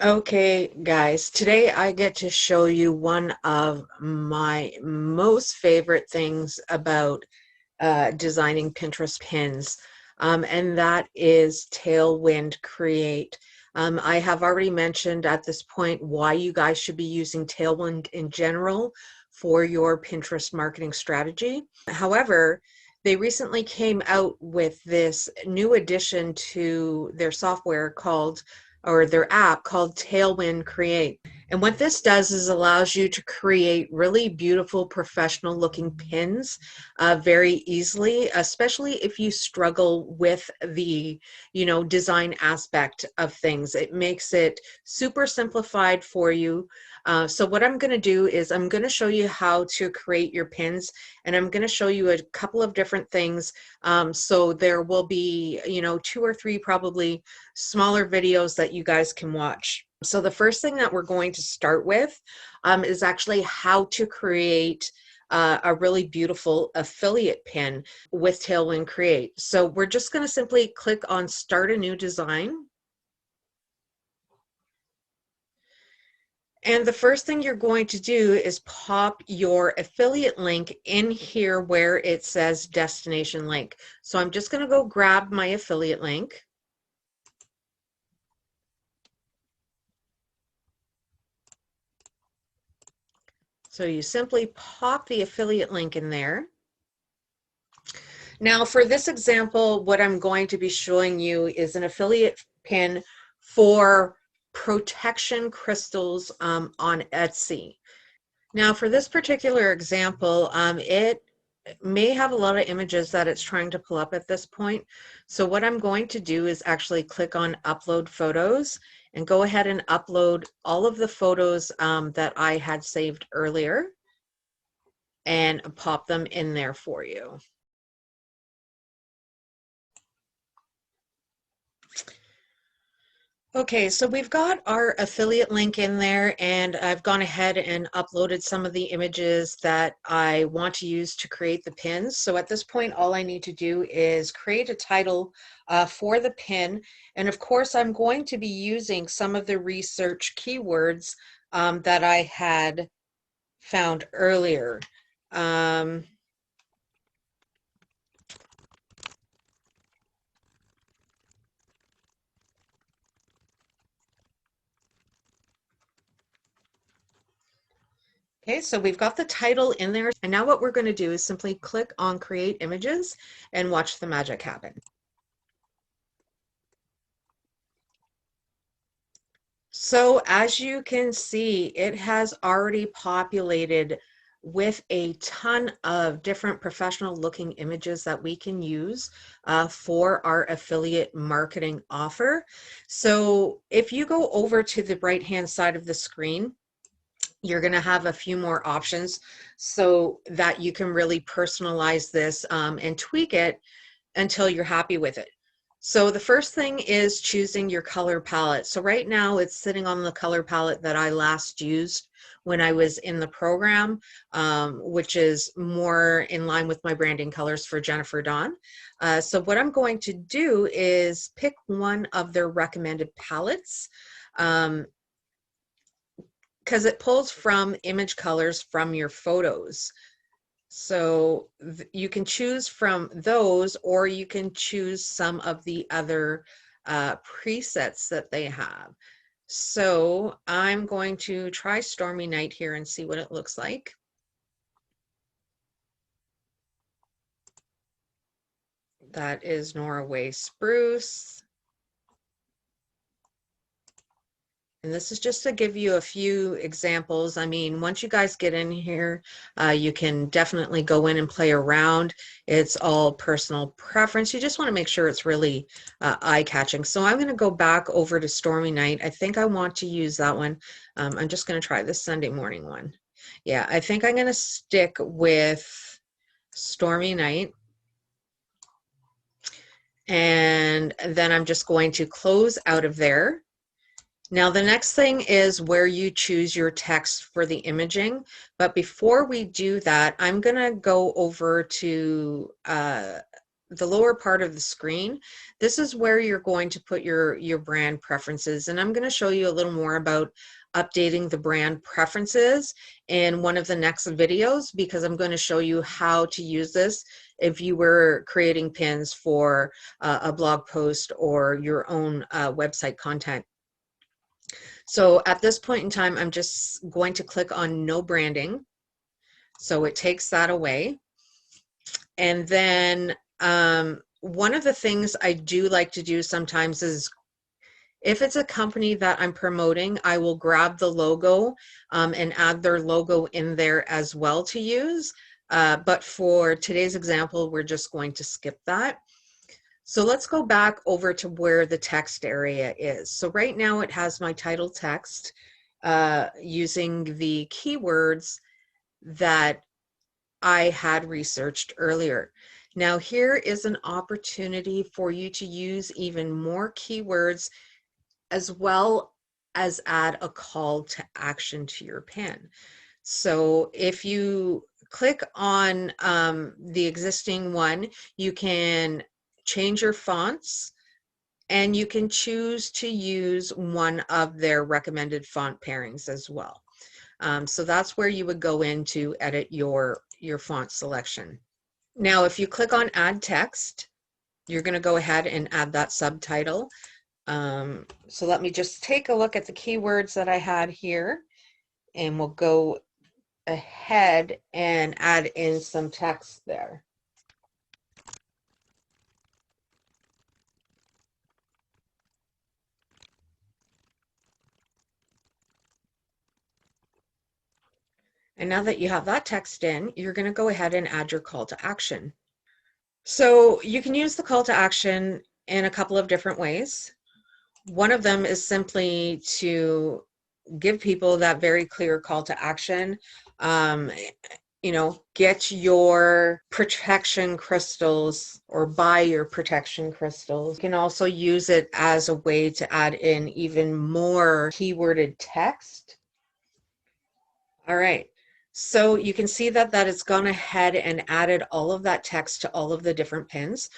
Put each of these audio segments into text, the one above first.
Okay, guys, today I get to show you one of my most favorite things about designing Pinterest pins, and that is Tailwind Create. I have already mentioned at this point why you guys should be using Tailwind in general for your Pinterest marketing strategy. However, they recently came out with this new addition to their software called, or their app called Tailwind Create. And what this does is allows you to create really beautiful professional looking pins very easily, especially if you struggle with the, design aspect of things. It makes it super simplified for you. So what I'm going to do is I'm going to show you how to create your pins, and I'm going to show you a couple of different things. So there will be, two or three probably smaller videos that you guys can watch. So the first thing that we're going to start with is actually how to create a really beautiful affiliate pin with Tailwind Create. So we're just going to simply click on Start a New Design. And the first thing you're going to do is pop your affiliate link in here where it says destination link. So I'm just going to go grab my affiliate link. So you simply pop the affiliate link in there. Now for this example, what I'm going to be showing you is an affiliate pin for protection crystals on Etsy. Now for this particular example, it may have a lot of images that it's trying to pull up at this point. So what I'm going to do is actually click on upload photos and go ahead and upload all of the photos that I had saved earlier and pop them in there for you. Okay, so we've got our affiliate link in there, and I've gone ahead and uploaded some of the images that I want to use to create the pins. So at this point, all I need to do is create a title for the pin. And of course, I'm going to be using some of the research keywords that I had found earlier. Okay, so we've got the title in there, and now what we're going to do is simply click on Create Images and watch the magic happen. So as you can see, it has already populated with a ton of different professional looking images that we can use for our affiliate marketing offer. So if you go over to the right hand side of the screen, you're going to have a few more options so that you can really personalize this and tweak it until you're happy with it. So the first thing is choosing your color palette. So right now it's sitting on the color palette that I last used when I was in the program, which is more in line with my branding colors for Jennifer Dawn. So what I'm going to do is pick one of their recommended palettes. Because it pulls from image colors from your photos. So you can choose from those, or you can choose some of the other presets that they have. So I'm going to try Stormy Night here and see what it looks like. That is Norway Spruce. And this is just to give you a few examples. I mean, once you guys get in here, you can definitely go in and play around. It's all personal preference. You just want to make sure it's really eye-catching. So I'm going to go back over to Stormy Night. I think I want to use that one. I'm just going to try this Sunday morning one. Yeah, I think I'm going to stick with Stormy Night. And then I'm just going to close out of there. Now the next thing is where you choose your text for the imaging. But before we do that, I'm going to go over to the lower part of the screen, this is where you're going to put your brand preferences. And I'm going to show you a little more about updating the brand preferences in one of the next videos, because I'm going to show you how to use this if you were creating pins for a blog post or your own website content. So at this point in time, I'm just going to click on no branding. So it takes that away. And then one of the things I do like to do sometimes is, if it's a company that I'm promoting, I will grab the logo and add their logo in there as well to use. But for today's example, we're just going to skip that. So let's go back over to where the text area is. So right now it has my title text using the keywords that I had researched earlier. Now here is an opportunity for you to use even more keywords, as well as add a call to action to your pin. So if you click on the existing one, you can change your fonts, and you can choose to use one of their recommended font pairings as well. So that's where you would go in to edit your font selection. Now, if you click on add text, you're going to go ahead and add that subtitle. So let me just take a look at the keywords that I had here, and we'll go ahead and add in some text there. And now that you have that text in, you're going to go ahead and add your call to action. So you can use the call to action in a couple of different ways. One of them is simply to give people that very clear call to action. You know, get your protection crystals or buy your protection crystals. You can also use it as a way to add in even more keyworded text. All right. So you can see that it's gone ahead and added all of that text to all of the different pins.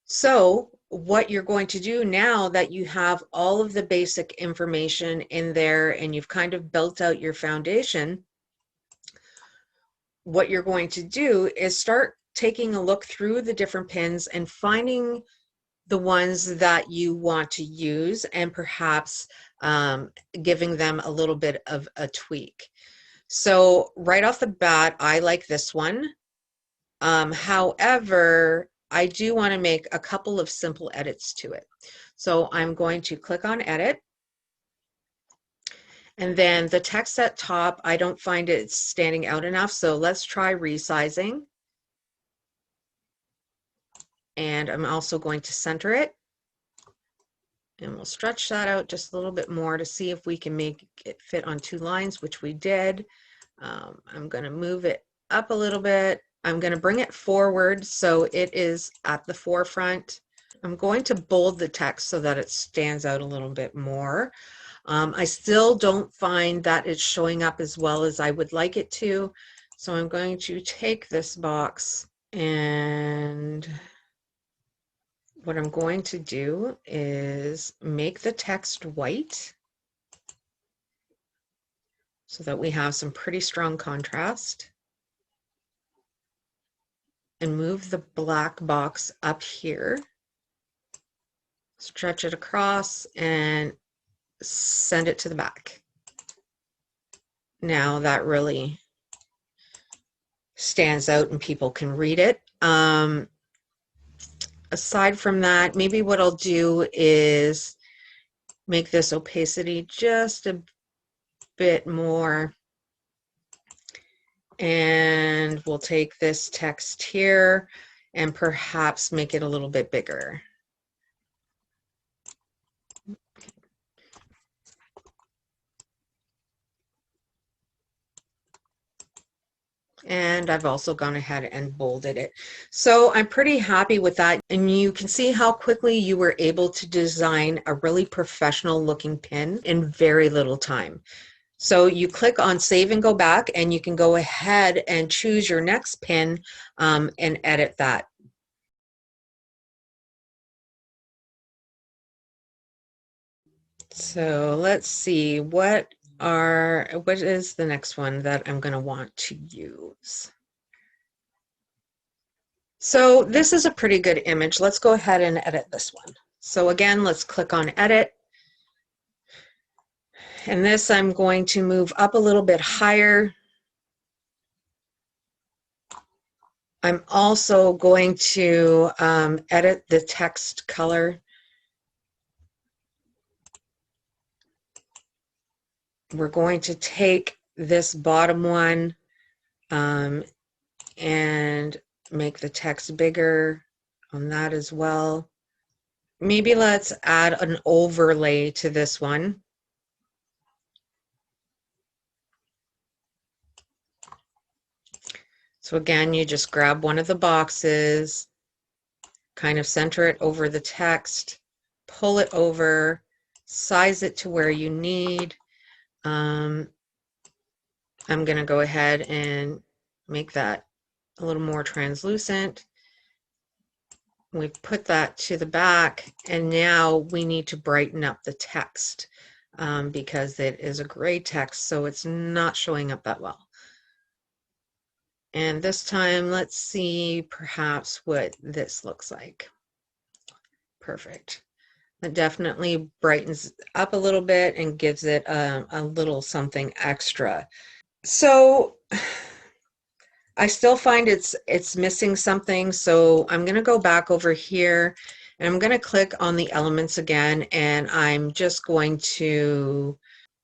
So what you're going to do now that you have all of the basic information in there and you've kind of built out your foundation, what you're going to do is start taking a look through the different pins and finding the ones that you want to use, and perhaps giving them a little bit of a tweak. So right off the bat, I like this one. However, I do want to make a couple of simple edits to it. So I'm going to click on edit. And then the text at top, I don't find it standing out enough. So let's try resizing. And I'm also going to center it. And we'll stretch that out just a little bit more to see if we can make it fit on 2 lines, which we did. I'm going to move it up a little bit. I'm going to bring it forward so it is at the forefront. I'm going to bold the text so that it stands out a little bit more. I still don't find that it's showing up as well as I would like it to. So I'm going to take this box, and what I'm going to do is make the text white so that we have some pretty strong contrast, and move the black box up here, stretch it across, and send it to the back. Now that really stands out and people can read it. Aside from that, maybe what I'll do is make this opacity just a bit more, and we'll take this text here and perhaps make it a little bit bigger. And I've also gone ahead and bolded it. So I'm pretty happy with that. And you can see how quickly you were able to design a really professional looking pin in very little time. So you click on save and go back, and you can go ahead and choose your next pin and edit that. So let's see, what is the next one that I'm going to want to use? So this is a pretty good image. Let's go ahead and edit this one. So again, let's click on edit. And this I'm going to move up a little bit higher. I'm also going to edit the text color. We're going to take this bottom one and make the text bigger on that as well. Maybe let's add an overlay to this one. So again, you just grab one of the boxes, kind of center it over the text, pull it over, size it to where you need. I'm going to go ahead and make that a little more translucent. We've put that to the back, and now we need to brighten up the text because it is a gray text, so it's not showing up that well. And this time, let's see perhaps what this looks like. Perfect. It definitely brightens up a little bit and gives it a little something extra. So I still find it's missing something, so I'm going to go back over here and I'm going to click on the elements again, and I'm just going to,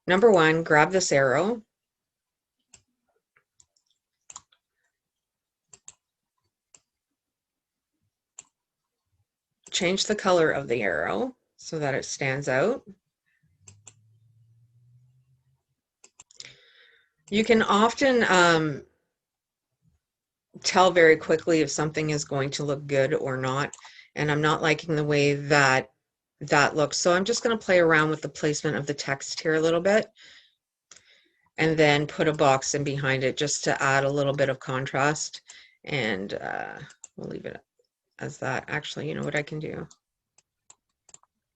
number one, grab this arrow. Change the color of the arrow so that it stands out. You can often tell very quickly if something is going to look good or not, and I'm not liking the way that looks, so I'm just going to play around with the placement of the text here a little bit, and then put a box in behind it just to add a little bit of contrast, and we'll leave it as that. Actually, you know what I can do?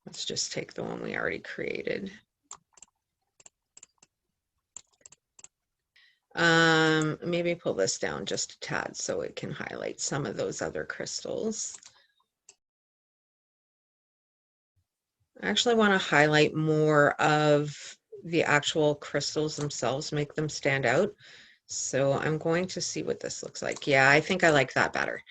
Let's just take the one we already created. Maybe pull this down just a tad so it can highlight some of those other crystals. I actually want to highlight more of the actual crystals themselves, make them stand out. So I'm going to see what this looks like. Yeah, I think I like that better.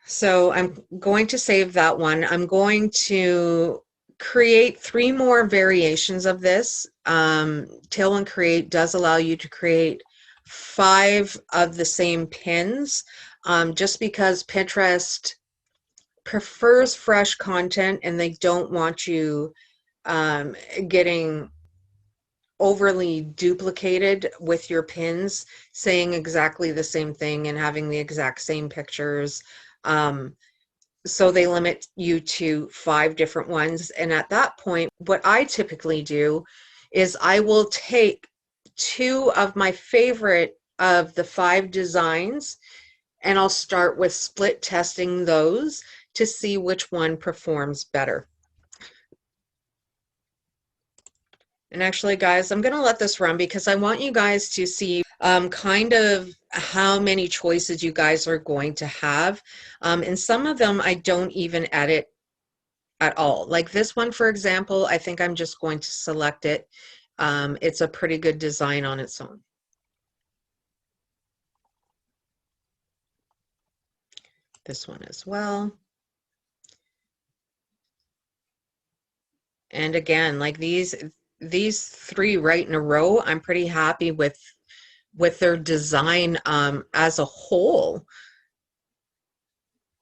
So I'm going to save that one. I'm going to create 3 more variations of this. Tailwind Create does allow you to create 5 of the same pins, just because Pinterest prefers fresh content and they don't want you getting overly duplicated with your pins, saying exactly the same thing and having the exact same pictures. So they limit you to 5 different ones. And at that point, what I typically do is I will take 2 of my favorite of the 5 designs, and I'll start with split testing those to see which one performs better. And actually, guys, I'm going to let this run because I want you guys to see kind of how many choices you guys are going to have. And some of them I don't even edit at all. Like this one, for example, I think I'm just going to select it. It's a pretty good design on its own. This one as well. And again, like these 3 right in a row, I'm pretty happy with their design as a whole.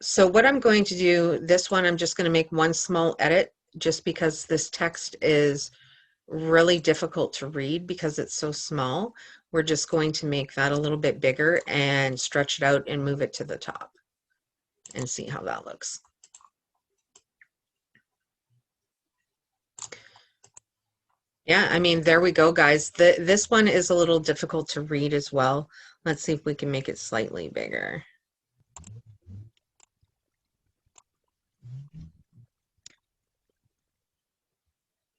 So what I'm going to do, this one, I'm just going to make one small edit just because this text is really difficult to read because it's so small. We're just going to make that a little bit bigger and stretch it out and move it to the top and see how that looks. Yeah, I mean, there we go, guys. This one is a little difficult to read as well. Let's see if we can make it slightly bigger.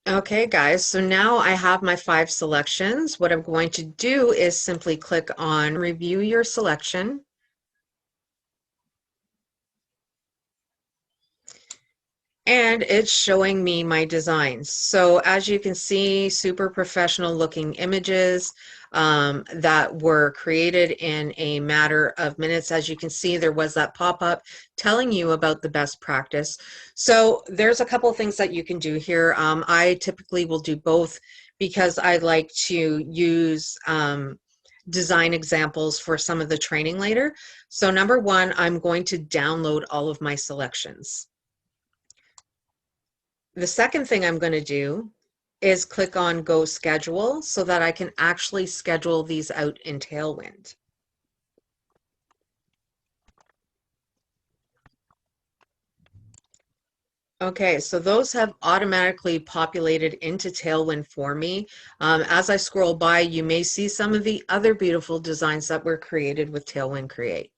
Okay, guys, so now I have my 5 selections. What I'm going to do is simply click on Review Your Selection. And it's showing me my designs. So as you can see, super professional looking images that were created in a matter of minutes. As you can see, there was that pop-up telling you about the best practice. So there's a couple of things that you can do here. I typically will do both because I like to use design examples for some of the training later. So number one, I'm going to download all of my selections. The second thing I'm going to do is click on Go Schedule so that I can actually schedule these out in Tailwind. Okay, so those have automatically populated into Tailwind for me. As I scroll by, you may see some of the other beautiful designs that were created with Tailwind Create.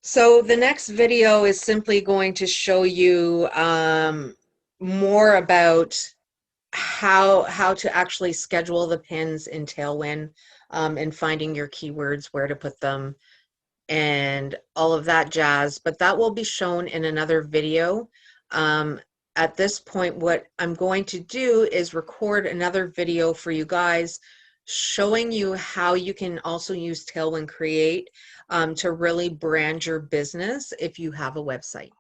So the next video is simply going to show you more about how to actually schedule the pins in Tailwind and finding your keywords, where to put them, and all of that jazz. But that will be shown in another video. At this point, what I'm going to do is record another video for you guys showing you how you can also use Tailwind Create to really brand your business if you have a website.